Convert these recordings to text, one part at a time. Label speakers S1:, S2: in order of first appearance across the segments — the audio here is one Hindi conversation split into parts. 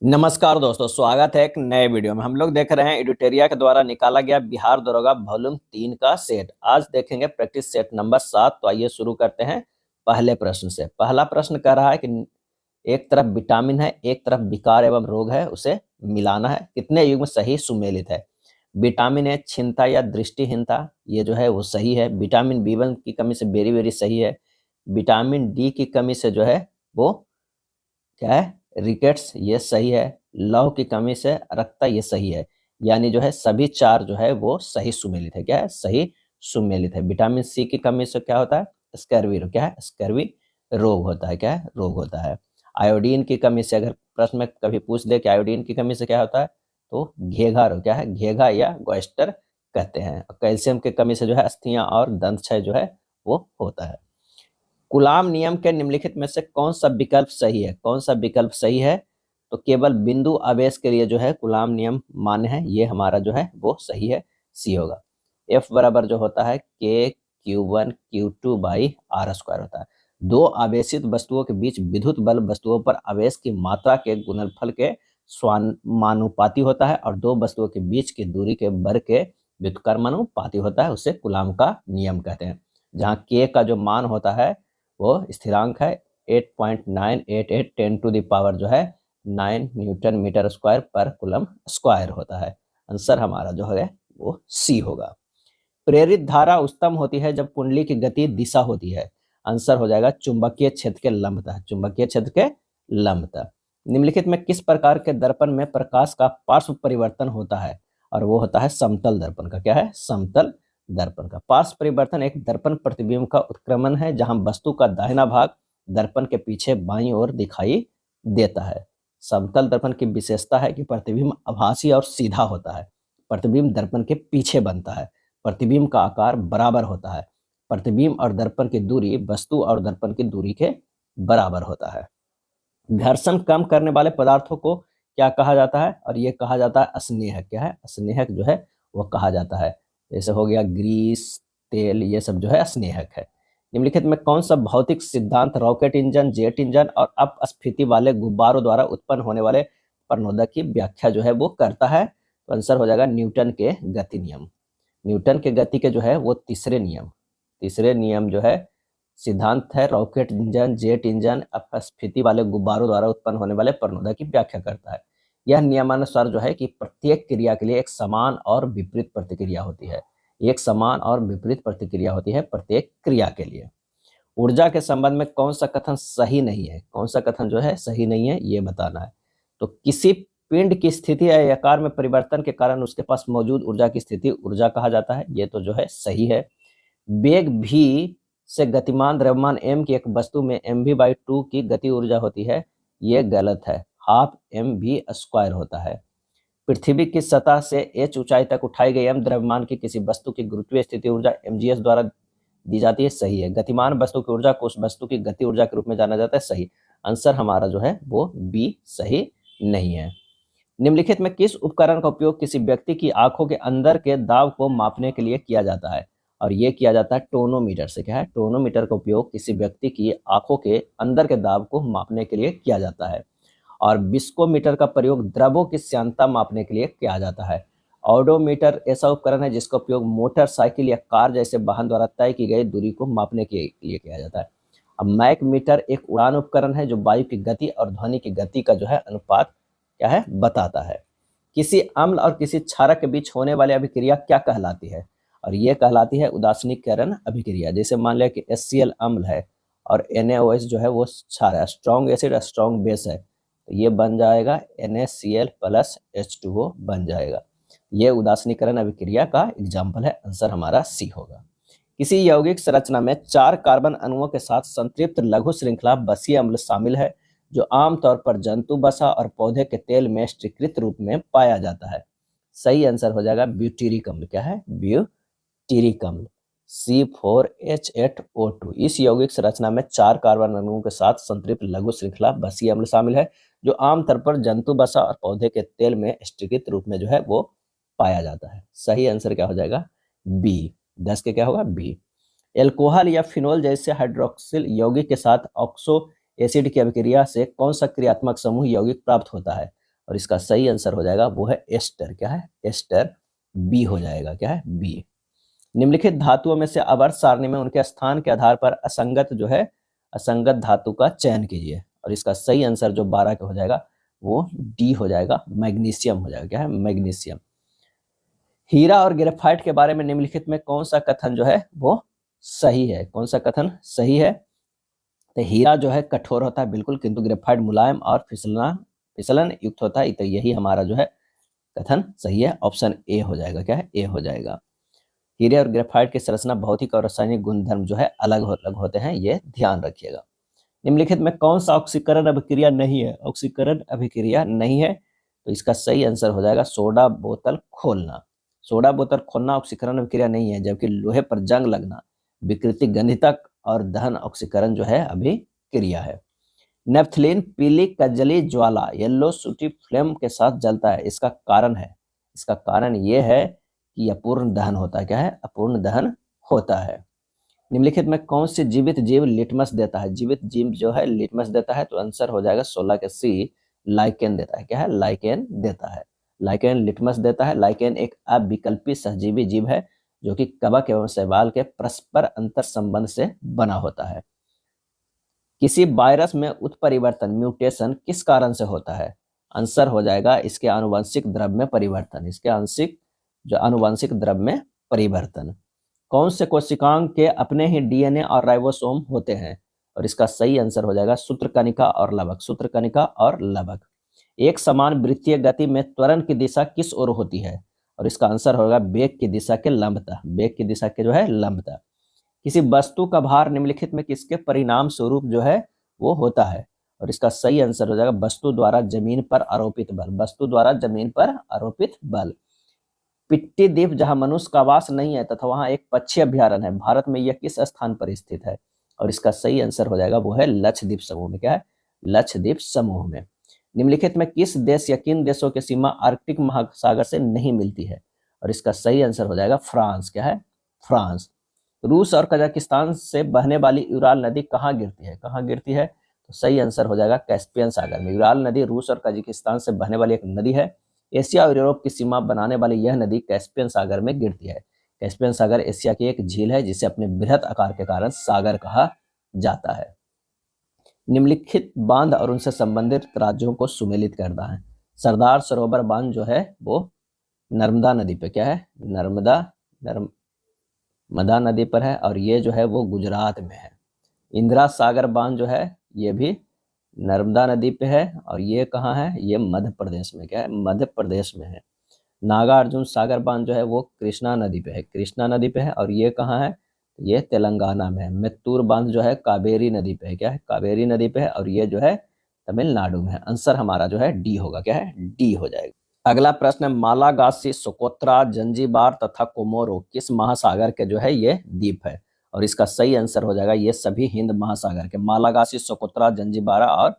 S1: नमस्कार दोस्तों, स्वागत है एक नए वीडियो में। हम लोग देख रहे हैं एडिटेरिया के द्वारा निकाला गया बिहार दरोगा वॉल्यूम 3 का सेट। आज देखेंगे प्रैक्टिस सेट नंबर 7। तो आइए शुरू करते हैं पहले प्रश्न से। पहला प्रश्न कह रहा है कि एक तरफ विटामिन है, एक तरफ विकार एवं रोग है, उसे मिलाना है। कितने युग्म सही सुमेलित है? विटामिन ए क्षीणता या दृष्टिहीनता, ये जो है वो सही है। विटामिन B1 की कमी से वेरी सही है। विटामिन डी की कमी से जो है वो क्या है, रिकेट्स, ये सही है। लौह की कमी से रक्तता, ये सही है। यानी जो है सभी चार जो है वो सही सुमेलित है। क्या है? सही सुमेलित है। विटामिन सी की कमी से क्या होता है? स्कर्वी, क्या है? स्कर्वी रोग होता है। क्या है? रोग होता है। आयोडीन की कमी से अगर प्रश्न में कभी पूछ दे कि आयोडीन की कमी से क्या होता है, तो घेघा रोग, क्या है? घेघा या गोइस्टर कहते हैं। कैल्शियम की कमी से जो है अस्थियां और दंत क्षय जो है वो होता है। कूलाम नियम के निम्नलिखित में से कौन सा विकल्प सही है? कौन सा विकल्प सही है? तो केवल बिंदु आवेश के लिए जो है कूलाम नियम मान्य है। ये हमारा जो है वो सही है, सी होगा। F बराबर जो होता है K(Q1 Q2 by R square होता है। दो आवेशित वस्तुओं के बीच विद्युत बल वस्तुओं पर आवेश की मात्रा के गुणनफल के समानुपाती होता है, और दो वस्तुओं के बीच की दूरी के वर्ग के व्युत्क्रमानुपाती होता है। उसे कूलाम का नियम कहते हैं। जहाँ K का जो मान होता है वो स्थिरांक है 8.988 10 टू द पावर जो है 9 न्यूटन मीटर स्क्वायर पर कूलम स्क्वायर होता है। आंसर हमारा जो है वो सी होगा। प्रेरित धारा उच्चतम होती है जब कुंडली की गति दिशा होती है। आंसर हो जाएगा चुंबकीय क्षेत्र के लंबतः। चुंबकीय क्षेत्र के लंबतः। निम्नलिखित में किस प्रकार के दर्पण में प्रकाश का पार्श्व परिवर्तन होता है? और वो होता है समतल दर्पण का। क्या है? समतल दर्पण का। पार्श्व परिवर्तन एक दर्पण प्रतिबिंब का उत्क्रमण है जहां वस्तु का दाहिना भाग दर्पण के पीछे बाईं ओर दिखाई देता है। समतल दर्पण की विशेषता है कि प्रतिबिंब आभासी और सीधा होता है। प्रतिबिंब दर्पण के पीछे बनता है। प्रतिबिंब का आकार बराबर होता है। प्रतिबिंब और दर्पण की दूरी वस्तु और दर्पण की दूरी के बराबर होता है। घर्षण कम करने वाले पदार्थों को क्या कहा जाता है? और ये कहा जाता है स्नेहक। क्या है? स्नेहक जो है वो कहा जाता है। जैसे हो गया ग्रीस, तेल, ये सब जो है स्नेहक है। निम्नलिखित में कौन सा भौतिक सिद्धांत रॉकेट इंजन, जेट इंजन और अपस्फीति वाले गुब्बारों द्वारा उत्पन्न होने वाले प्रणोदक की व्याख्या जो है वो करता है? तो आंसर हो जाएगा न्यूटन के गति नियम। न्यूटन के गति के जो है वो तीसरे नियम जो है सिद्धांत है रॉकेट इंजन, जेट इंजन, अपस्फीति वाले गुब्बारों द्वारा उत्पन्न होने वाले प्रणोदक की व्याख्या करता है। यह नियमानुसार जो है कि प्रत्येक क्रिया के लिए एक समान और विपरीत प्रतिक्रिया होती है। एक समान और विपरीत प्रतिक्रिया होती है प्रत्येक क्रिया के लिए। ऊर्जा के संबंध में कौन सा कथन सही नहीं है? कौन सा कथन जो है सही नहीं है, ये बताना है। तो किसी पिंड की स्थिति या आकार में परिवर्तन के कारण उसके पास मौजूद ऊर्जा की स्थिति ऊर्जा कहा जाता है। ये तो जो है सही है। वेग v से गतिमान द्रव्यमान m की एक वस्तु में mv/2 की गति ऊर्जा होती है। ये गलत है। हाफ mv स्क्वायर होता है। पृथ्वी की सतह से h ऊंचाई तक उठाई गई m द्रव्यमान की किसी वस्तु की गुरुत्वीय स्थिति ऊर्जा mgs द्वारा दी जाती है। सही है। गतिमान वस्तु की ऊर्जा को उस वस्तु की गति ऊर्जा के रूप में जाना जाता है। सही। आंसर हमारा जो है वो बी सही नहीं है। निम्नलिखित में किस उपकरण का उपयोग किसी व्यक्ति की आंखों के अंदर के दाब को मापने के लिए किया जाता है? और ये किया जाता है टोनोमीटर से। क्या है? टोनोमीटर का उपयोग किसी व्यक्ति की आंखों के अंदर के दाब को मापने के लिए किया जाता है। और विस्कोमीटर का प्रयोग द्रवों की श्यानता मापने के लिए किया जाता है। ऑडोमीटर ऐसा उपकरण है जिसका उपयोग मोटरसाइकिल या कार जैसे वाहन द्वारा तय की गई दूरी को मापने के लिए किया जाता है। अब मैक मीटर एक उड़ान उपकरण है जो वायु की गति और ध्वनि की गति का जो है अनुपात क्या है बताता है। किसी अम्ल और किसी क्षारक के बीच होने वाली अभिक्रिया क्या कहलाती है? और ये कहलाती है उदासीनीकरण अभिक्रिया। जैसे मान लिया कि HCl अम्ल है और NaOH जो है वो क्षार है, स्ट्रॉन्ग एसिड और स्ट्रॉन्ग बेस है, तो ये बन जाएगा NaCl प्लस H2O बन जाएगा। ये उदासीनीकरण अभिक्रिया का एग्जाम्पल है। आंसर हमारा सी होगा। किसी यौगिक संरचना में 4 कार्बन अणुओं के साथ संतृप्त लघु श्रृंखला बसीय अम्ल शामिल है जो आमतौर पर जंतु वसा और पौधे के तेल में स्वीकृत रूप में पाया जाता है। सही आंसर हो जाएगा ब्यूटेरिक अम्ल। क्या है? ब्यूटेरिक अम्ल C4H8O2। इस यौगिक संरचना में 4 कार्बन अणुओं के साथ संतृप्त लघु श्रृंखला बसीय अम्ल शामिल है जो आमतौर पर जंतु वसा और पौधे के तेल में स्वीकृत रूप में जो है वो पाया जाता है। सही आंसर क्या हो जाएगा? बी। 10 के क्या होगा? बी। एल्कोहल या फिनोल जैसे हाइड्रोक्सिल यौगिक के साथ ऑक्सो एसिड की अभिक्रिया से कौन सा क्रियात्मक समूह यौगिक प्राप्त होता है? और इसका सही आंसर हो जाएगा वो है एस्टर। क्या है? एस्टर। बी हो जाएगा। क्या है? बी। निम्नलिखित धातुओं में से आवर्त सारणी में उनके स्थान के आधार पर असंगत जो है असंगत धातु का चयन कीजिए। और इसका सही आंसर जो 12 का हो जाएगा वो डी हो जाएगा, मैग्नीशियम हो जाएगा। क्या है? मैग्नीशियम। हीरा और ग्रेफाइट के बारे में निम्नलिखित में कौन सा कथन जो है वो सही है? कौन सा कथन सही है? तो हीरा जो है कठोर होता है बिल्कुल, किंतु ग्रेफाइट मुलायम और फिसलन युक्त होता है। तो यही हमारा जो है कथन सही है। ऑप्शन ए हो जाएगा। क्या है? ए हो जाएगा। हीरे और ग्रेफाइट की संरचना भौतिक और रासायनिक गुणधर्म जो है अलग अलग होते हैं, ये ध्यान रखिएगा। निम्नलिखित में कौन सा ऑक्सीकरण अभिक्रिया नहीं है? ऑक्सीकरण अभिक्रिया नहीं है, तो इसका सही आंसर हो जाएगा सोडा बोतल खोलना। सोडा बोतल खोलना ऑक्सीकरण अभिक्रिया नहीं है, जबकि लोहे पर जंग लगना विकृति गंधितक और दहन ऑक्सीकरण जो है अभिक्रिया है। नेफ्थलीन पीली कजली ज्वाला येलो सूटी फ्लेम के साथ जलता है, इसका कारण ये है कि अपूर्ण दहन होता है। क्या है? अपूर्ण दहन होता है। निम्नलिखित में कौन सी जीवित जीव लिटमस देता है? जीवित जीव जो है लिटमस देता है, तो आंसर हो जाएगा 16 के सी, लाइकेन देता है। क्या है? लाइकेन देता है। लाइकेन लिटमस देता है। लाइकेन एक अविकल्पी सहजीवी जीव है जो कि कवक एवं शैवाल के परस्पर अंतर संबंध से बना होता है। किसी वायरस में उत्परिवर्तन म्यूटेशन किस कारण से होता है? आंसर हो जाएगा इसके आनुवंशिक द्रव्य में परिवर्तन। इसके आनुवंशिक द्रव्य में परिवर्तन। कौन से कोशिकांग के अपने ही डीएनए और राइबोसोम होते हैं? और इसका सही आंसर हो जाएगा सूत्रकणिका और लवक। सूत्रकणिका और लवक। एक समान वृत्तीय गति में त्वरण की दिशा किस ओर होती है? और इसका आंसर होगा वेग की दिशा के लंबतः। वेग की दिशा के जो है लंबतः। किसी वस्तु का भार निम्नलिखित में किसके परिणाम स्वरूप जो है वो होता है? और इसका सही आंसर हो जाएगा वस्तु द्वारा जमीन पर आरोपित बल। वस्तु द्वारा जमीन पर आरोपित बल। पिट्टी द्वीप जहां मनुष्य का वास नहीं है तथा वहां एक पक्षी अभ्यारण्य है, भारत में यह किस स्थान पर स्थित है? और इसका सही आंसर हो जाएगा वो है लक्षद्वीप समूह में। क्या है? लक्षद्वीप समूह में। निम्नलिखित में किस देश या किन देशों की सीमा आर्कटिक महासागर से नहीं मिलती है? और इसका सही आंसर हो जाएगा फ्रांस। क्या है? फ्रांस। रूस और कजाकिस्तान से बहने वाली यूराल नदी कहाँ गिरती है? कहाँ गिरती है? तो सही आंसर हो जाएगा कैस्पियन सागर में। यूराल नदी रूस और कजाकिस्तान से बहने वाली एक नदी है। एशिया और यूरोप की सीमा बनाने वाली यह नदी कैस्पियन सागर में गिरती है। कैस्पियन सागर एशिया की एक झील है जिसे अपने बृहत आकार के कारण सागर कहा जाता है। निम्नलिखित बांध और उनसे संबंधित राज्यों को सुमेलित करता है। सरदार सरोवर बांध जो है वो नर्मदा नदी पे। क्या है? नर्मदा नदी पर है और ये जो है वो गुजरात में है। इंदिरा सागर बांध जो है ये भी नर्मदा नदी पे है और ये कहाँ है? ये मध्य प्रदेश में। क्या है? मध्य प्रदेश में है। नागार्जुन सागर बांध जो है वो कृष्णा नदी पे है। कृष्णा नदी पे है और ये कहाँ है? ये तेलंगाना में है। मेत्तूर बांध जो है कावेरी नदी पे है। क्या है? कावेरी नदी पे है और ये जो है तमिलनाडु में है। आंसर हमारा जो है डी होगा। क्या है? डी हो जाएगा। अगला प्रश्न है मालागासी, सोकोत्रा, जंजीबार तथा कोमोरो किस महासागर के जो है ये द्वीप है? और इसका सही आंसर हो जाएगा ये सभी हिंद महासागर के। मालागासी, सोकोत्रा, जंजीबारा और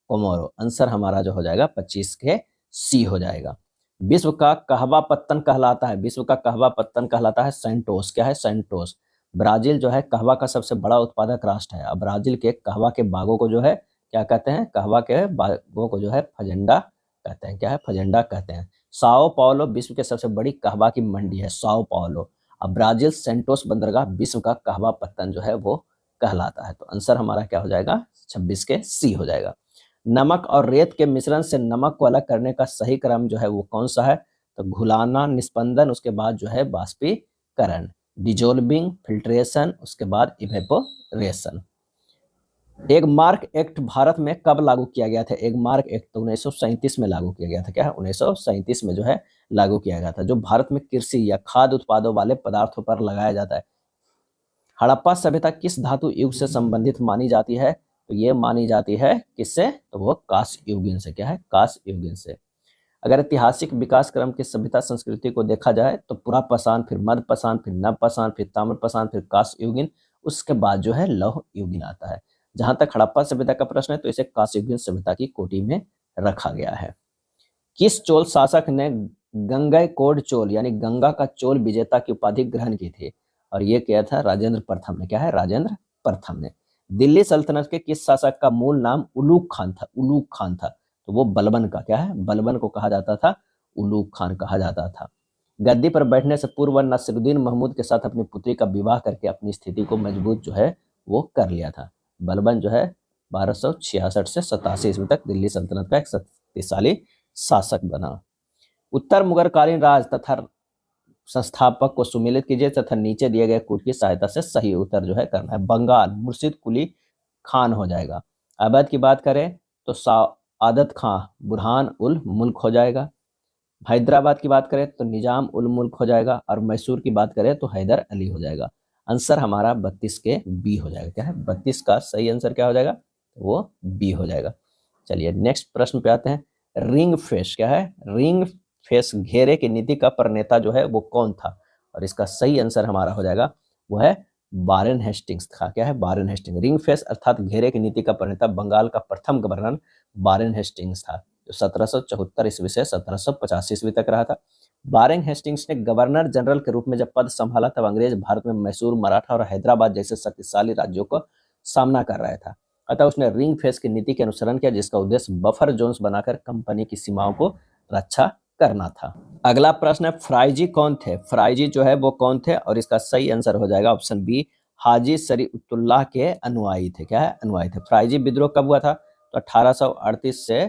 S1: कोमोरो। आंसर हमारा जो हो जाएगा 25 के सी हो जाएगा। विश्व का कहवा पत्तन कहलाता है। विश्व का कहवा पत्तन कहलाता है सैंटोस। क्या है? सैंटोस। ब्राजील जो है कहवा का सबसे बड़ा उत्पादक राष्ट्र है। अब ब्राजील के कहवा के बागों को जो है क्या कहते हैं? कहवा के बागों को जो है फजेंडा कहते हैं। क्या है? फजेंडा कहते हैं। साओ पाउलो विश्व के सबसे बड़ी कहवा की मंडी है। Sao Paulo. अब ब्राजील सेंटोस बंदरगाह विश्व का कहवा पत्तन जो है वो कहलाता है। तो आंसर हमारा क्या हो जाएगा? 26 के सी हो जाएगा। नमक और रेत के मिश्रण से नमक को अलग करने का सही क्रम जो है वो कौन सा है? तो घुलाना, निस्पंदन, उसके बाद जो है बाष्पीकरण। डिजोल्विंग, फिल्ट्रेशन, उसके बाद इवेपोरेशन। एक मार्क एक्ट भारत में कब लागू किया गया था? एक मार्क एक्ट तो 1937 में लागू किया गया था। क्या है? 1937 में जो है लागू किया गया था, जो भारत में कृषि या खाद्य उत्पादों वाले पदार्थों पर लगाया जाता है। हड़प्पा सभ्यता किस धातु युग से संबंधित मानी जाती है? तो ये मानी जाती है किससे? तो वो कांस्य युगीन से। क्या है? कांस्य युगीन से। अगर ऐतिहासिक विकास क्रम की सभ्यता संस्कृति को देखा जाए तो पुरा पाषाण, फिर मध्य पाषाण, फिर नव पाषाण, फिर ताम्र पाषाण, फिर कांस्य युगीन, उसके बाद जो है लौह युगीन आता है। जहां तक हड़प्पा सभ्यता का प्रश्न है तो इसे कांस्य युगीन सभ्यता की कोटि में रखा गया है। किस चोल शासक ने गंगैकोंड चोल यानी गंगा का चोल विजेता की उपाधि ग्रहण की थी? और ये किया था राजेंद्र प्रथम ने। क्या है? राजेंद्र प्रथम ने। दिल्ली सल्तनत के किस शासक का मूल नाम उलूग खान था? उलूग खान था। तो वो बलबन का क्या है, बलबन को कहा जाता था, उलूग खान कहा जाता था। गद्दी पर बैठने से पूर्व नसीरुद्दीन महमूद के साथ अपनी पुत्री का विवाह करके अपनी स्थिति को मजबूत जो है वो कर लिया था। बलबन जो है 1266 से 87 ईस्वी तक दिल्ली सल्तनत का एक शक्तिशाली शासक बना। उत्तर मुगलकालीन राज तथा संस्थापक को सुमेलित कीजिए तथा नीचे दिए गए कूट की सहायता से सही उत्तर जो है करना है। बंगाल मुर्शिद कुली खान हो जाएगा। अवध की बात करें तो सादत खां बुरहान उल मुल्क हो जाएगा। हैदराबाद की बात करें तो निजाम उल मुल्क हो जाएगा। और मैसूर की बात करें तो हैदर अली हो जाएगा। आंसर हमारा 32 के बी हो जाएगा। क्या है 32 का सही आंसर क्या हो जाएगा, वो बी हो जाएगा। चलिए नेक्स्ट प्रश्न पे आते हैं। रिंग फेस क्या है, रिंग फेस घेरे की नीति का प्रणेता जो है वो कौन था, और इसका सही आंसर हमारा हो जाएगा वो है वारेन हेस्टिंग्स था। क्या है वारेन हेस्टिंग्स। रिंग फेस अर्थात घेरे की नीति का प्रणेता बंगाल का प्रथम गवर्नर वारेन हेस्टिंग्स था, जो 1774 ईस्वी से 1785 ईस्वी तक रहा था। वारेन हेस्टिंग्स ने गवर्नर जनरल के रूप में जब पद संभाला तब अंग्रेज भारत में मैसूर, मराठा और हैदराबाद जैसे शक्तिशाली राज्यों को सामना कर रहा था। अतः उसने रिंग फेस की नीति के अनुसरण किया, जिसका उद्देश्य बफर जोन्स बनाकर कंपनी की सीमाओं को रक्षा करना था। अगला प्रश्न है फ्राइजी कौन थे। फ्राइजी जो है वो कौन थे, और इसका सही आंसर हो जाएगा ऑप्शन बी, हाजी शरीउतुल्लाह के अनुयायी थे। क्या है, अनुयायी थे। फ्राइजी विद्रोह कब हुआ था, तो 1838 से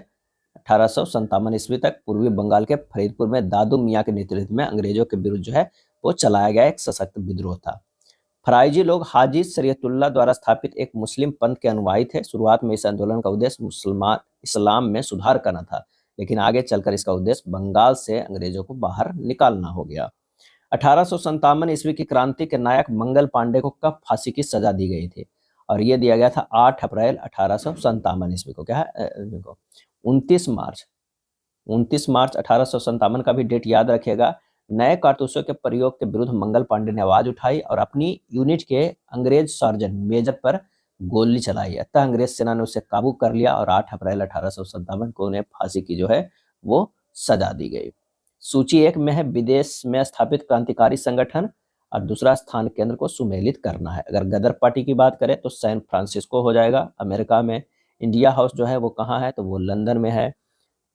S1: 1857 ईस्वी तक पूर्वी बंगाल के फरीदपुर में दादू मियाँ के नेतृत्व में अंग्रेजों के विरुद्ध जो है वो चलाया गया एक सशक्त विद्रोह था। फराइजी लोग हाजी शरीयतुल्लाह द्वारा स्थापित एक मुस्लिम पंथ के अनुयायी थे। शुरुआत में इस आंदोलन का उद्देश्य मुसलमान इस्लाम में सुधार करना था, लेकिन आगे चलकर इसका उद्देश्य बंगाल से अंग्रेजों को बाहर निकालना हो गया। 1857 ईस्वी की क्रांति के नायक मंगल पांडे को कब फांसी की सजा दी गई थी, और यह दिया गया था 8 अप्रैल 1857 ईस्वी को। क्या है 29 मार्च 1857 का भी डेट याद रखिएगा। नए कारतूसों के प्रयोग के विरुद्ध मंगल पांडे ने आवाज उठाई और अपनी यूनिट के अंग्रेज सर्जन मेजर पर गोली चलाई। अतः अंग्रेज सेना ने उसे काबू कर लिया और 8 अप्रैल 1857 को उन्हें फांसी की जो है वो सजा दी गई। सूची 1 में है विदेश में स्थापित क्रांतिकारी संगठन, और दूसरा स्थान केंद्र को सुमेलित करना है। अगर गदर पार्टी की बात करें तो सैन फ्रांसिस्को हो जाएगा अमेरिका में। इंडिया हाउस जो है वो कहाँ है, तो वो लंदन में है।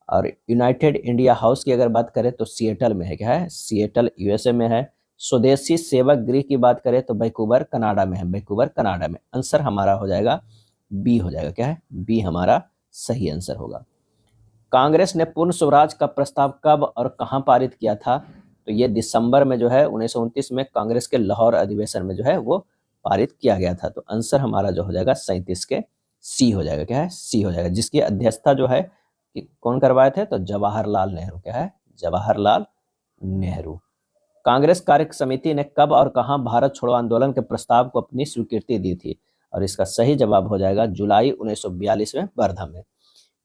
S1: और यूनाइटेड इंडिया हाउस की अगर बात करें तो सिएटल में है। क्या है, सिएटल यूएसए में है। स्वदेशी सेवक गृह की बात करें तो वैंकूवर कनाडा में है, वैंकूवर कनाडा में। आंसर हमारा हो जाएगा बी हो जाएगा। क्या है, बी हमारा सही आंसर होगा। कांग्रेस ने पूर्ण स्वराज का प्रस्ताव कब और कहां पारित किया था, तो ये दिसंबर में जो है 1929 में कांग्रेस के लाहौर अधिवेशन में जो है वो पारित किया गया था। तो आंसर हमारा जो हो जाएगा 37 के सी हो जाएगा। क्या है, सी हो जाएगा, जिसकी अध्यक्षता जो है कि कौन करवाए थे, तो जवाहरलाल नेहरू। क्या है, जवाहरलाल नेहरू। कांग्रेस कार्य समिति ने कब और कहां भारत छोड़ो आंदोलन के प्रस्ताव को अपनी स्वीकृति दी थी, और इसका सही जवाब हो जाएगा जुलाई 1942 में वर्धा में।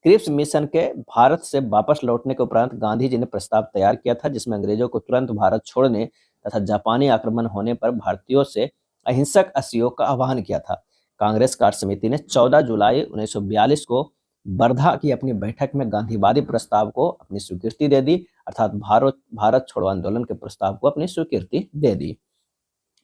S1: क्रिप्स मिशन के भारत से वापस लौटने के उपरांत गांधी जी ने प्रस्ताव तैयार किया था, जिसमें अंग्रेजों को तुरंत भारत छोड़ने तथा जापानी आक्रमण होने पर भारतीयों से अहिंसक असहयोग का आह्वान किया था। कांग्रेस कार्य समिति ने 14 जुलाई 1942 को वर्धा की अपनी बैठक में गांधीवादी प्रस्ताव को अपनी स्वीकृति दे दी, अर्थात भारत छोड़ो आंदोलन के प्रस्ताव को अपनी स्वीकृति दे दी।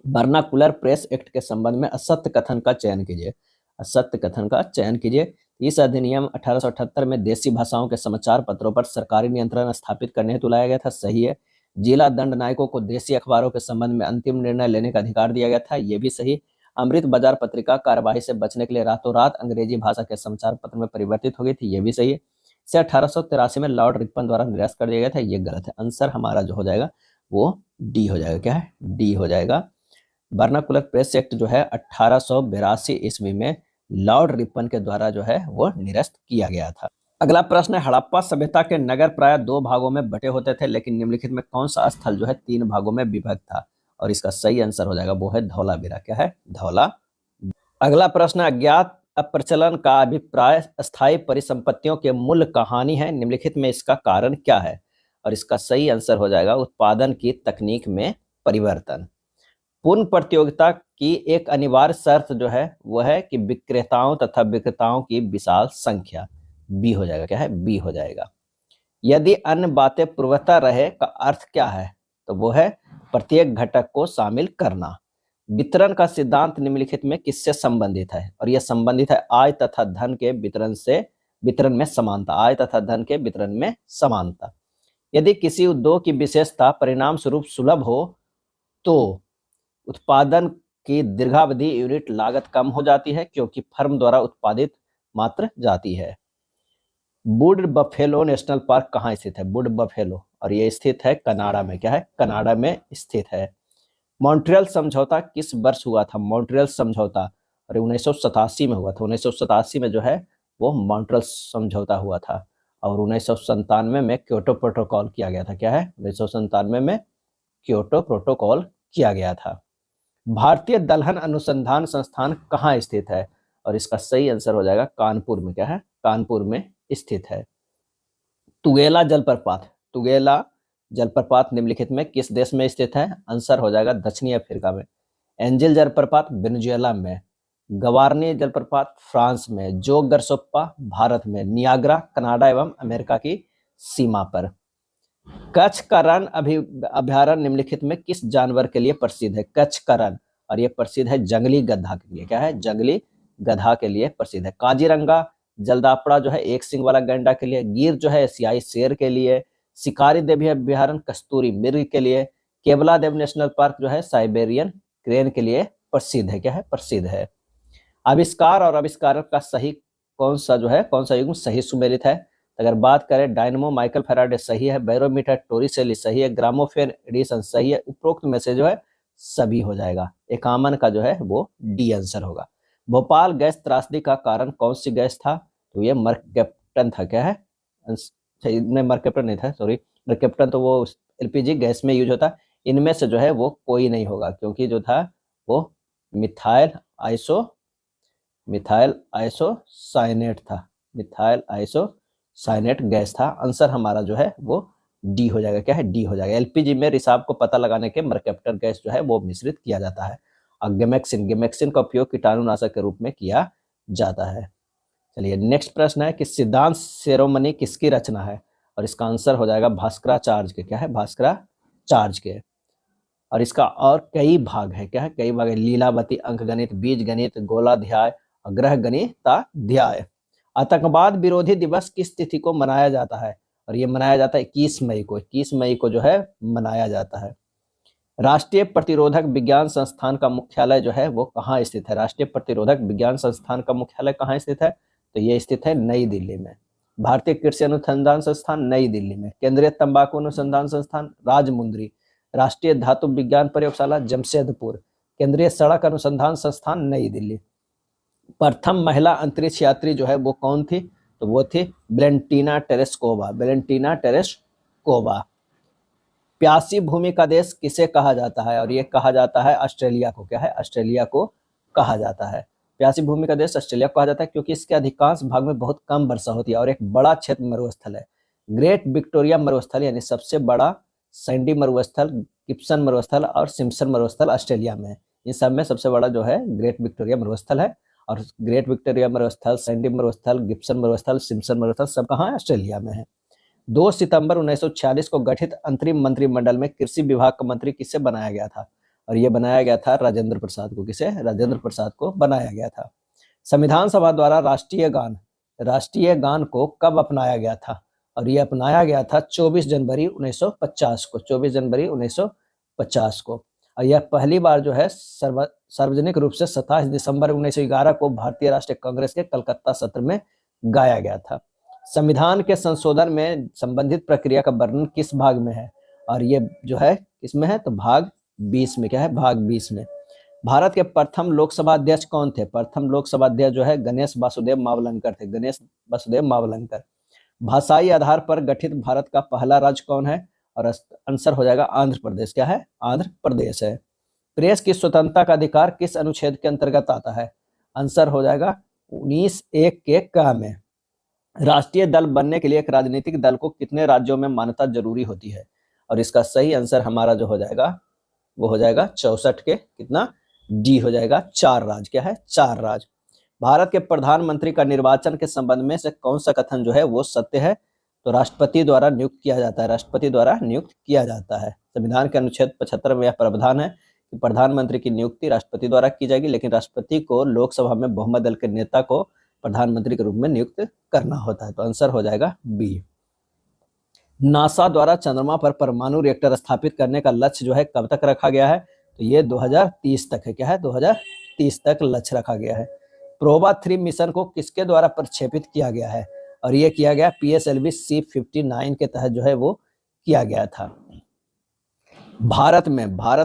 S1: वर्नाकुलर प्रेस एक्ट के संबंध में असत्य कथन का चयन कीजिए। असत्य कथन का चयन कीजिए। इस अधिनियम 1878 में देसी भाषाओं के समाचार पत्रों पर सरकारी नियंत्रण स्थापित करने हेतु लाया गया था। सही है। जिला दंड नायकों को देसी अखबारों के संबंध में अंतिम निर्णय लेने का अधिकार दिया गया था। यह भी सही। अमृत बाजार पत्रिका कार्यवाही से बचने के लिए रातों रात अंग्रेजी भाषा के समाचार पत्र में परिवर्तित हो गई थी। यह भी सही है। इसे 1883 में लॉर्ड रिपन द्वारा निरस्त कर दिया गया था। यह गलत है। आंसर हमारा जो हो जाएगा वो डी हो जाएगा। क्या है, डी हो जाएगा। वर्नाकुलर प्रेस एक्ट जो है 1882 ईस्वी में लॉर्ड रिपन के द्वारा जो है वो निरस्त किया गया था। अगला प्रश्न है हड़प्पा सभ्यता के नगर प्राय 2 भागों में बटे होते थे, लेकिन निम्नलिखित में कौन सा स्थल जो है 3 भागों में विभक्त था, और इसका सही आंसर हो जाएगा वो है धौलावीरा। क्या है, धौला। अगला प्रश्न अज्ञात अप्रचलन का अभिप्राय अस्थायी परिसंपत्तियों के मूल्य कहानी है, निम्नलिखित में इसका कारण क्या है, और इसका सही आंसर हो जाएगा उत्पादन की तकनीक में परिवर्तन। पूर्ण प्रतियोगिता की एक अनिवार्य शर्त जो है वो है कि विक्रेताओं तथा विक्रेताओं की विशाल संख्या। बी हो जाएगा। क्या है, बी हो जाएगा। यदि अन्य बातें पूर्वता रहे का अर्थ क्या है, तो वो है प्रत्येक घटक को शामिल करना। वितरण का सिद्धांत निम्नलिखित में किससे संबंधित है, और यह संबंधित है आय तथा धन के वितरण से वितरण में समानता, आय तथा धन के वितरण में समानता। यदि किसी उद्योग की विशेषता परिणाम स्वरूप सुलभ हो तो उत्पादन की दीर्घावधि यूनिट लागत कम हो जाती है क्योंकि फर्म द्वारा उत्पादित मात्रा जाती है। वुड बफेलो नेशनल पार्क कहाँ स्थित है? वुड बफेलो, और ये स्थित है कनाडा में। क्या है? कनाडा में स्थित है। मॉन्ट्रियल समझौता किस वर्ष हुआ था? मॉन्ट्रियल समझौता और 1987 में हुआ था। 1987 में जो है वो मॉन्ट्रियल समझौता हुआ था और 1997 में क्योटो प्रोटोकॉल किया गया था। क्या है? 1997 में क्योटो प्रोटोकॉल किया गया था। भारतीय दलहन अनुसंधान संस्थान कहाँ स्थित है? और इसका सही आंसर हो जाएगा कानपुर में। क्या है? कानपुर में स्थित है। तुगेला जलप्रपात, तुगेला जलप्रपात निम्नलिखित में किस देश में स्थित है? आंसर हो जाएगा दक्षिणी अफ्रीका में। एंजिल जलप्रपात वेनेजुएला में। गवारनी जलप्रपात फ्रांस में। जोग गरसोप्पा भारत में। नियाग्रा कनाडा एवं अमेरिका की सीमा पर। कच्छ का रण अभ्यारण्य निम्नलिखित में किस जानवर के लिए प्रसिद्ध है? कच्छ का रण, और ये प्रसिद्ध है जंगली गधा के लिए। क्या है? जंगली गधा के लिए प्रसिद्ध है। काजीरंगा जलदापड़ा जो है एक सिंग वाला गैंडा के लिए। गिर जो है एशियाई शेर के लिए। शिकारी देवी अभ्यारण्य कस्तूरी मृग के लिए। केवला देव नेशनल पार्क जो है साइबेरियन क्रेन के लिए प्रसिद्ध है। क्या है? प्रसिद्ध है। आविष्कार और आविष्कारक का सही कौन सा युग्म सही सुमेलित है? अगर बात करें डायनमो माइकल फैराडे सही है। बैरोमीटर टोरिसेली सही है। ग्रामोफोन एडिसन सही है। उपरोक्त में से जो है सभी हो जाएगा। 51 का जो है वो डी आंसर होगा। भोपाल गैस त्रासदी का कारण कौन सी गैस था? तो ये मर्कैप्टन था। क्या है? नहीं, मर्कैप्टन नहीं था, सॉरी। मर्कैप्टन तो वो एलपीजी गैस में यूज होता। इनमें से जो है वो कोई नहीं होगा क्योंकि जो था वो मिथाइल आइसोसाइनेट था। मिथाइल आइसोसाइनेट गैस था। आंसर हमारा जो है वो डी हो जाएगा। क्या है? डी हो जाएगा। एलपीजी में रिसाव को पता लगाने के मर्कैप्टन गैस जो है वो मिश्रित किया जाता है। और गेमेक्सिन का उपयोग कीटाणुनाशक के रूप में किया जाता है। चलिए नेक्स्ट प्रश्न है कि सिद्धांत शिरोमणि किसकी रचना है? और इसका आंसर हो जाएगा भास्कराचार्य के। क्या है? भास्कराचार्य के। और इसका और कई भाग है। क्या है? कई भाग है। लीलावती, अंकगणित, बीजगणित, गोलाध्याय, ग्रह गणिताध्याय। आतंकवाद विरोधी दिवस किस तिथि को मनाया जाता है? और ये मनाया जाता है 21 मई को। 21 मई को जो है मनाया जाता है। राष्ट्रीय प्रतिरोधक विज्ञान संस्थान का मुख्यालय जो है वो कहाँ स्थित है? राष्ट्रीय प्रतिरोधक विज्ञान संस्थान का मुख्यालय कहाँ स्थित है? तो ये स्थित है नई दिल्ली में। भारतीय कृषि अनुसंधान संस्थान नई दिल्ली में। केंद्रीय तंबाकू अनुसंधान संस्थान राजमुंद्री। राष्ट्रीय धातु विज्ञान प्रयोगशाला जमशेदपुर। केंद्रीय सड़क अनुसंधान संस्थान नई दिल्ली। प्रथम महिला अंतरिक्ष यात्री जो है वो कौन थी? तो वो थी वेलेंटीना टेरेस्कोवा। Valentina Tereshkova. प्यासी भूमि का देश किसे कहा जाता है? और ये कहा जाता है ऑस्ट्रेलिया को। क्या है? ऑस्ट्रेलिया को कहा जाता है। प्यासी भूमि का देश ऑस्ट्रेलिया को कहा जाता है क्योंकि इसके अधिकांश भाग में बहुत कम वर्षा होती है और एक बड़ा क्षेत्र मरुस्थल है। ग्रेट विक्टोरिया मरुस्थल यानी सबसे बड़ा सैंडी मरुस्थल, गिब्सन मरुस्थल और सिम्पसन मरुस्थल ऑस्ट्रेलिया में है। इन सब में सबसे बड़ा जो है ग्रेट विक्टोरिया मरुस्थल है। और ग्रेट विक्टोरिया मरुस्थल, सैंडी मरुस्थल, गिब्सन मरुस्थल, सिम्पसन मरुस्थल सब कहाँ है? ऑस्ट्रेलिया में है। 2 सितंबर 1946 को गठित अंतरिम मंत्रिमंडल में कृषि विभाग का मंत्री किसे बनाया गया था? और ये बनाया गया था राजेंद्र प्रसाद को। किसे? राजेंद्र प्रसाद को बनाया गया था। संविधान सभा द्वारा राष्ट्रीय गान को कब अपनाया गया था? और ये अपनाया गया था 24 जनवरी 1950 को। 24 जनवरी 1950 को। और यह पहली बार जो है सार्वजनिक रूप से 27 दिसंबर 1911 को भारतीय राष्ट्रीय कांग्रेस के कलकत्ता सत्र में गाया गया था। संविधान के संशोधन में संबंधित प्रक्रिया का वर्णन किस भाग में है? और ये जो है किसमें है? तो भाग 20 में। क्या है? भाग 20 में। भारत के प्रथम लोकसभा अध्यक्ष कौन थे? प्रथम लोकसभा अध्यक्ष जो है गणेश वासुदेव मावलंकर थे। गणेश वासुदेव मावलंकर। भाषाई आधार पर गठित भारत का पहला राज्य कौन है? और आंसर हो जाएगा आंध्र प्रदेश। क्या है? आंध्र प्रदेश है। प्रेस की स्वतंत्रता का अधिकार किस अनुच्छेद के अंतर्गत आता है? आंसर हो जाएगा 19(1) के क में। राष्ट्रीय दल बनने के लिए एक राजनीतिक दल को कितने राज्यों में मान्यता जरूरी होती है? और इसका सही आंसर हमारा जो हो जाएगा वो हो जाएगा 64 के कितना? डी हो जाएगा 4 राज्य। क्या है? 4 राज्य। भारत के प्रधानमंत्री का निर्वाचन के संबंध में से कौन सा कथन जो है वो सत्य है? तो राष्ट्रपति द्वारा नियुक्त किया जाता है। राष्ट्रपति द्वारा नियुक्त किया जाता है। संविधान के अनुच्छेद 75 में यह प्रावधान है कि प्रधानमंत्री की नियुक्ति राष्ट्रपति द्वारा की जाएगी, लेकिन राष्ट्रपति को लोकसभा में बहुमत दल के नेता को प्रधानमंत्री के रूप में नियुक्त करना होता है। तो आंसर हो जाएगा बी। नासा द्वारा चंद्रमा पर परमाणु रिएक्टर स्थापित करने का लक्ष्य जो है कब तक रखा गया है? तो ये 2030 तक है। क्या है? 2030 तक लक्ष्य रखा गया है। प्रोबा 3 मिशन को किसके द्वारा प्रक्षेपित किया गया है? और ये किया गया PSLV C-59 के तहत जो है वो किया गया था। भारत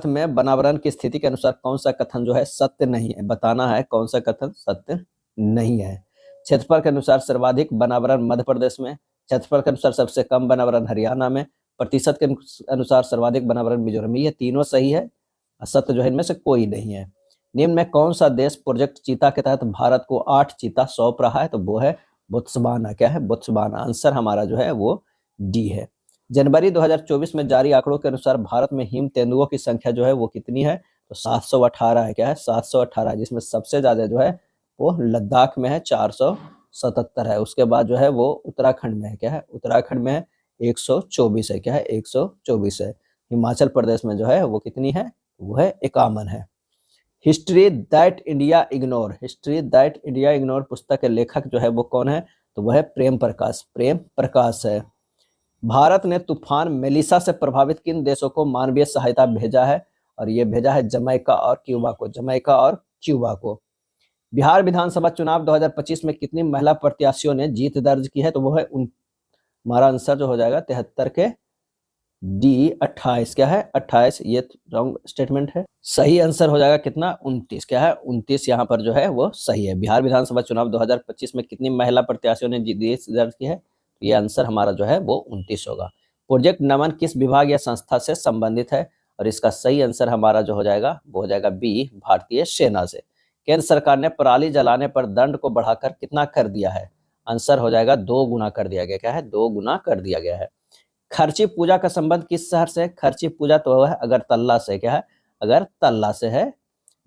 S1: में वनावरण की स्थिति के अनुसार कौन सा कथन जो है सत्य नहीं है? बताना है कौन सा कथन सत्य नहीं है। क्षेत्रफल के अनुसार सर्वाधिक वनावरण मध्य प्रदेश में, क्षेत्रफल के अनुसार सबसे कम वनावरण हरियाणा में, प्रतिशत के अनुसार सर्वाधिक वनावरण मिजोरम में। ये तीनों सही है, सत्य जो है इनमें से कोई नहीं है। निम्न में कौन सा देश प्रोजेक्ट चीता के तहत भारत को 8 चीता सौंप रहा है? तो वो है बोत्सवाना। क्या है? बोत्सवाना। आंसर हमारा जो है वो डी है। जनवरी 2024 में जारी आंकड़ों के अनुसार भारत में हिम तेंदुओं की संख्या जो है वो कितनी है? तो 718 है। क्या है? 718, जिसमें सबसे ज्यादा जो है वो लद्दाख में है, 477 है। उसके बाद जो है वो उत्तराखंड में है। क्या है? उत्तराखंड में 124 है। क्या है? 124 है। हिमाचल प्रदेश में जो है वो कितनी है? वो है 51 है। हिस्ट्री दैट इंडिया इग्नोर पुस्तक के लेखक जो है वो कौन है? तो वह है प्रेम प्रकाश है। भारत ने तूफान मेलिसा से प्रभावित किन देशों को मानवीय सहायता भेजा है? और ये भेजा है जमैका और क्यूबा को। बिहार विधानसभा चुनाव 2025 में कितनी महिला प्रत्याशियों ने जीत दर्ज की है? तो वो है हमारा आंसर जो हो जाएगा 73 के डी 28। क्या है? 28। ये रॉन्ग स्टेटमेंट है। सही आंसर हो जाएगा कितना? 29। क्या है? 29 यहाँ पर जो है वो सही है। बिहार विधानसभा चुनाव 2025 में कितनी महिला प्रत्याशियों ने जीत दर्ज की है? ये आंसर हमारा जो है वो 29 होगा। प्रोजेक्ट नमन किस विभाग या संस्था से संबंधित है? और इसका सही आंसर हमारा जो हो जाएगा वो हो जाएगा बी, भारतीय सेना से। केंद्र सरकार ने पराली जलाने पर दंड को बढ़ाकर कितना कर दिया है? आंसर हो जाएगा 2 गुना कर दिया गया। क्या है? 2 गुना कर दिया गया है। खर्ची पूजा का संबंध किस शहर से? खर्ची पूजा तो है अगरतला से। क्या है? अगरतला से है।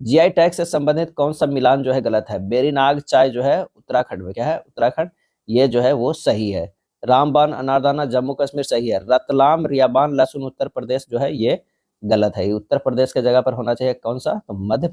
S1: जीआई टैग से संबंधित कौन सा मिलान जो है गलत है? बेरीनाग चाय जो है उत्तराखंड में। क्या है? उत्तराखंड। ये जो है वो सही है। रामबान अनारदाना जम्मू कश्मीर सही है। रतलाम रियाबान लहसुन उत्तर प्रदेश जो है ये गलत है। उत्तर प्रदेश के जगह पर होना चाहिए कौन सा? तो मध्य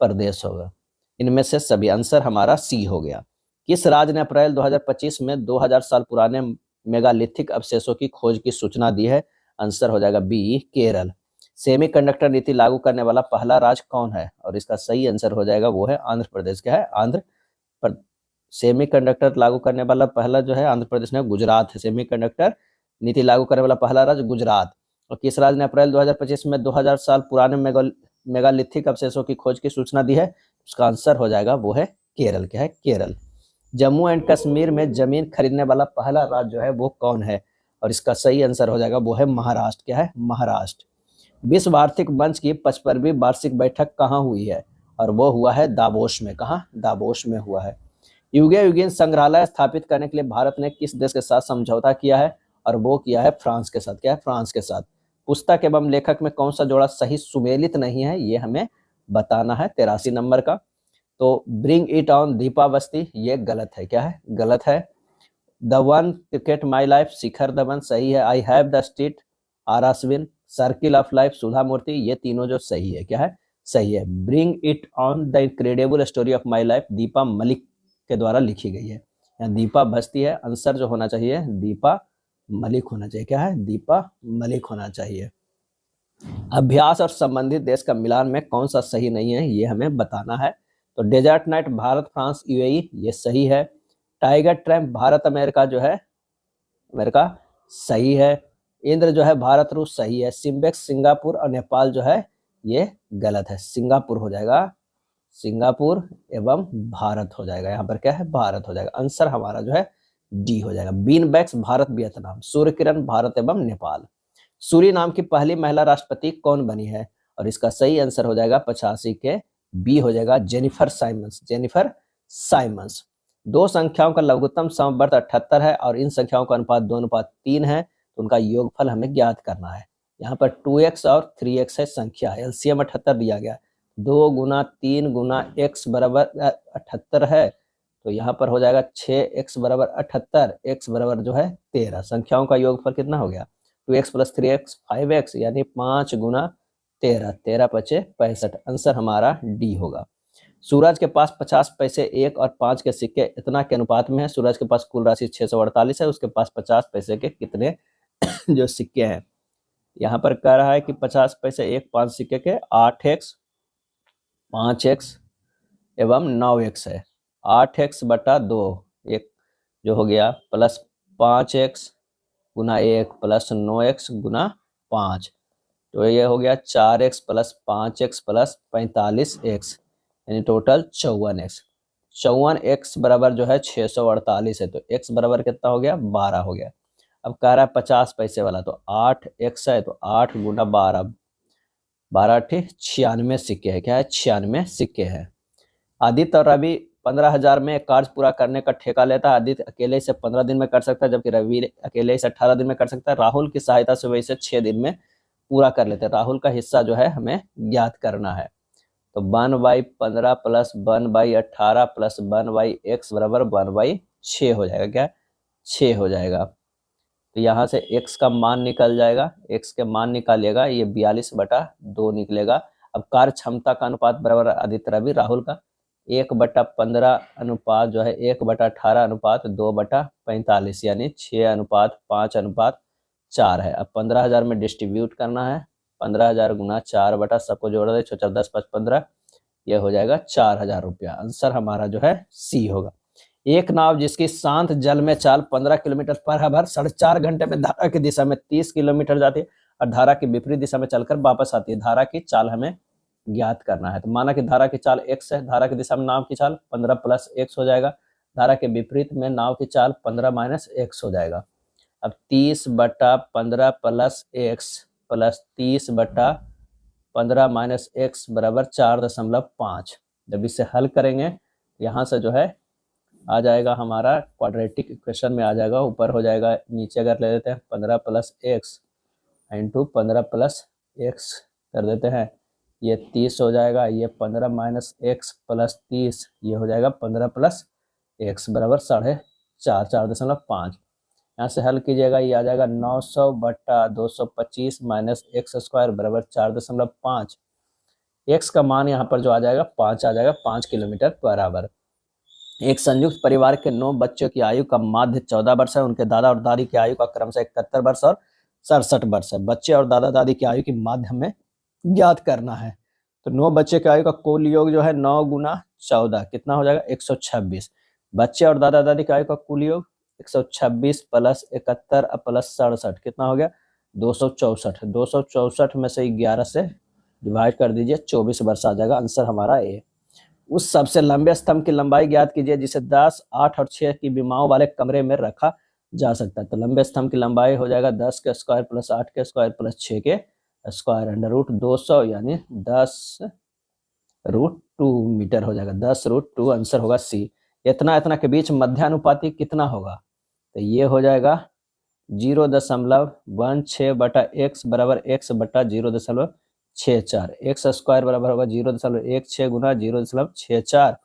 S1: प्रदेश होगा। इनमें से सभी आंसर हमारा सी हो गया। किस राज्य ने अप्रैल 2025 में 2000 साल पुराने मेगालिथिक अवशेषों की खोज की सूचना दी है? आंसर हो जाएगा बी, केरल। सेमीकंडक्टर नीति लागू करने वाला पहला राज्य कौन है? और इसका सही आंसर हो जाएगा वो है आंध्र प्रदेश। क्या है? आंध्र प्रदेश। सेमीकंडक्टर लागू करने वाला पहला जो है आंध्र प्रदेश में गुजरात है। सेमीकंडक्टर नीति लागू करने वाला पहला राज्य गुजरात। और किस राज्य ने अप्रैल 2025 में 2000 साल पुराने मेगालिथिक अवशेषों की खोज की सूचना दी है? उसका आंसर हो जाएगा वो है केरल। क्या है? केरल। जम्मू एंड कश्मीर में जमीन खरीदने वाला पहला राज्य जो है वो कौन है? और इसका सही आंसर हो जाएगा वो है महाराष्ट्र। क्या है? महाराष्ट्र। विश्व आर्थिक मंच की 55वीं वार्षिक बैठक कहाँ हुई है? और वो हुआ है दावोस में। कहाँ? दावोस में हुआ है। युगेन संग्रहालय स्थापित करने के लिए भारत ने किस देश के साथ समझौता किया है? और वो किया है फ्रांस के साथ। क्या है? फ्रांस के साथ। पुस्तक एवं लेखक में कौन सा जोड़ा सही सुमेलित नहीं है? ये हमें बताना है 83 नंबर का। तो bring it on Deepa Awasthi ये गलत है। क्या है? गलत है। The one cricket my life Shikhar Dhawan सही है। I have the street R Ashwin, circle of life Sudha Murty, ये तीनों जो सही है। क्या है? सही है। Bring it on the incredible story of my life Deepa Malik के द्वारा लिखी गई है। यहाँ दीपा बस्ती है। आंसर जो होना चाहिए दीपा मलिक होना चाहिए। क्या है? दीपा मलिक होना चाहिए। अभ्यास और संबंधित देश का मिलान में कौन सा सही नहीं है? ये हमें बताना है। तो desert knight Bharat France UAE ये सही है। टाइगर ट्रैम्प भारत अमेरिका जो है अमेरिका सही है। इंद्र जो है भारत रूस सही है। सिम्बेक्स सिंगापुर और नेपाल जो है ये गलत है। सिंगापुर हो जाएगा। सिंगापुर एवं भारत हो जाएगा। यहाँ पर क्या है? भारत हो जाएगा। आंसर हमारा जो है डी हो जाएगा। बीनबैक्स भारत वियतनाम। सूर्य किरण भारत एवं नेपाल। सूरी नाम की पहली महिला राष्ट्रपति कौन बनी है? और इसका सही आंसर हो जाएगा 85 के बी हो जाएगा जेनिफर साइमंस। दो संख्याओं का लघुत्तम समवर्त 78 है और इन संख्याओं का अनुपात 2:3 है। तो उनका योगफल हमें ज्ञात करना है। यहाँ पर 2x और 3x है संख्या। एलसीएम 78 दिया गया। 2 गुना 3 गुना x बराबर 78 है। तो यहाँ पर हो जाएगा 6x बराबर 78, x बराबर जो है 13। संख्याओं का योगफल कितना हो गया? 2x + 3x 5x यानी 5 गुना 13, 13 × 5 = 65। आंसर हमारा डी होगा। सूरज के पास 50 पैसे 1 और 5 के सिक्के इतना के अनुपात में है। सूरज के पास कुल राशि 648 है, उसके पास 50 पैसे के कितने जो सिक्के हैं। यहाँ पर कह रहा है कि 50 पैसे 1 5 सिक्के के 8x 5x एवं 9x है। 8x बटा 2 एक जो हो गया प्लस 5x गुना 1 प्लस 9x गुना 5, तो ये हो गया 4x plus 5x plus 45x, यानी टोटल 54x। 54x बराबर जो है 648 है, तो x बराबर कितना हो गया 12 हो गया। अब कह रहा है 50 पैसे वाला, तो 8x है तो 8 गुना 12, 12 96 सिक्के है। क्या है 96 सिक्के है। आदित्य और रवि 15,000 में कार्य पूरा करने का ठेका लेता है। आदित्य अकेले इसे 15 दिन में कर सकता है, जबकि रवि अकेले इसे 18 दिन में कर सकता है। राहुल की सहायता से वह इसे 6 दिन में पूरा कर लेते हैं। राहुल का हिस्सा जो है हमें ज्ञात करना है। तो 1/15 प्लस 1/18 प्लस 1/x बराबर 1/6 हो जाएगा। क्या 6 हो जाएगा। तो यहाँ से x का मान निकल जाएगा, x के मान निकालिएगा, ये 42/2 निकलेगा। अब कार्य क्षमता का अनुपात बराबर आदित्य रवि राहुल का 1/15 अनुपात जो है 1/18 अनुपात 2/45, यानी 6:5:4 है। अब 15,000 में डिस्ट्रीब्यूट करना है। 15,000 गुना 4 बटा सबको जोड़ दे 4 10 5 15, यह हो जाएगा 4,000 रुपया। आंसर हमारा जो है सी होगा। एक नाव जिसकी शांत जल में चाल 15 किलोमीटर पर आवर 4.5 घंटे में धारा की दिशा में 30 किलोमीटर जाती है और धारा की विपरीत दिशा में चलकर वापस आती है। धारा की चाल हमें ज्ञात करना है। तो माना कि धारा की चाल x है, धारा की दिशा में नाव की चाल 15 प्लस x हो जाएगा। धारा के विपरीत में नाव की चाल 15 माइनस x हो जाएगा। अब 30/15 plus x plus 30/15 minus x बराबर 4.5। जब इसे हल करेंगे यहाँ से जो है आ जाएगा हमारा क्वाड्रेटिक इक्वेशन में आ जाएगा, ऊपर हो जाएगा, नीचे अगर ले लेते हैं 15 plus x into 15 plus x कर देते हैं, ये 30 हो जाएगा। ये 15 माइनस एक्स प्लस 30, ये हो जाएगा 15 प्लस एक्स बराबर 4.5 यहाँ से हल कीजिएगा, ये आ जाएगा 900/225 माइनस एक्स स्क्वायर बराबर 4.5। एक्स का मान यहाँ पर जो आ जाएगा 5 आ जाएगा, 5 किलोमीटर पर आवर। एक संयुक्त परिवार के 9 बच्चों की आयु का माध्य 14 वर्ष है। उनके दादा और दादी की आयु का क्रमशः 71 वर्ष और 67 वर्ष है। बच्चे और दादा दादी की आयु की माध्य हमें ज्ञात करना है। तो 9 बच्चे की आयु का कुल योग जो है 9 गुना 14 कितना हो जाएगा 126। बच्चे और दादा दादी की आयु का कुल योग 126 प्लस 71 प्लस 67 कितना हो गया 264। 264 में से 11 से डिवाइड कर दीजिए, 24 वर्ष आ जाएगा। आंसर हमारा ए। उस सबसे लंबे स्तंभ की लंबाई ज्ञात कीजिए जिसे 10, 8 और 6 की विमाओं वाले कमरे में रखा जा सकता है। तो लंबे स्तंभ की लंबाई हो जाएगा 10 के स्क्वायर प्लस 8 के स्क्वायर प्लस 6 के स्क्वायर अंडर रूट 200, यानी 10√2 मीटर हो जाएगा। 10√2 आंसर होगा सी। इतना के बीच मध्यानुपाती कितना होगा, तो ये हो जाएगा 0.16/x बराबर x बटा 0.64। एक्स स्क्वायर बराबर होगा 0.16 गुना 0.64,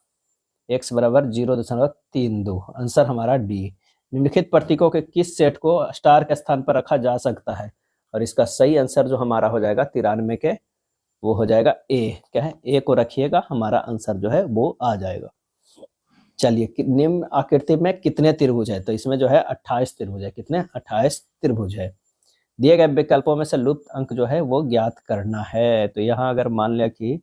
S1: x बराबर 0.32। आंसर हमारा डी। निम्नलिखित प्रतीकों के किस सेट को स्टार के स्थान पर रखा जा सकता है, और इसका सही आंसर जो हमारा हो जाएगा 93 के, वो हो जाएगा ए। क्या है ए को रखिएगा, हमारा आंसर जो है वो आ जाएगा। चलिए निम्न आकृति में कितने त्रिभुज है, तो इसमें जो है 28 त्रिभुज है। कितने 28 त्रिभुज है। दिए गए विकल्पों में से लुप्त अंक जो है वो ज्ञात करना है। तो यहाँ अगर मान लिया कि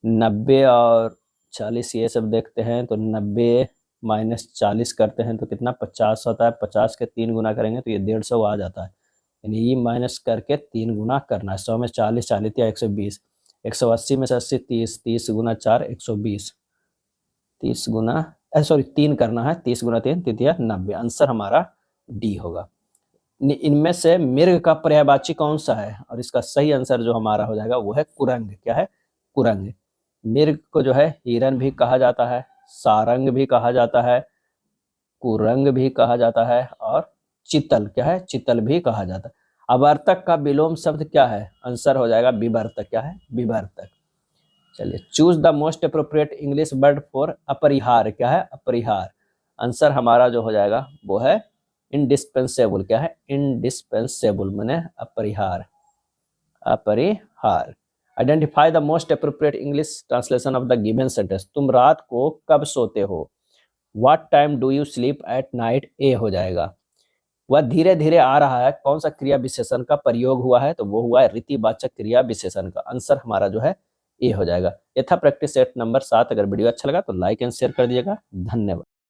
S1: 90 और 40 ये सब देखते हैं, तो 90 माइनस 40 करते हैं तो कितना 50 होता है। 50 के 3 गुना करेंगे तो ये 150 आ जाता है, यानी ये माइनस करके 3 गुना करना है। 100 में 40 40 या 120, 180 में से 80 30, 30 गुना 4 120, 30 गुना 3 करना है, 30 गुना 3 तृतीया 90। आंसर हमारा डी होगा। इनमें से मृग का पर्यायवाची कौन सा है, और इसका सही आंसर जो हमारा हो जाएगा वो है कुरंग। क्या है कुरंग। मृग को जो है हिरन भी कहा जाता है, सारंग भी कहा जाता है, कुरंग भी कहा जाता है, और चितल क्या है चितल भी कहा जाता है। अवर्तक का विलोम शब्द क्या है, आंसर हो जाएगा विवर्तक। क्या है विवर्तक। चलिए choose the most appropriate English word for अपरिहार। क्या है अपरिहार। आंसर हमारा जो हो जाएगा वो है इंडिस्पेंसेबल। क्या है इंडिस्पेंसेबल माने अपरिहार। अपरिहार। Identify the most appropriate English translation of the given sentence. तुम रात को कब सोते हो? What time do you sleep at night? A हो जाएगा। वह धीरे धीरे आ रहा है, कौन सा क्रिया विशेषण का प्रयोग हुआ है? तो वो हुआ है रीतिवाचक क्रिया विशेषण का। आंसर हमारा जो है ए हो जाएगा। ये था प्रैक्टिस सेट नंबर 7। अगर वीडियो अच्छा लगा तो लाइक एंड शेयर कर दीजिएगा। धन्यवाद।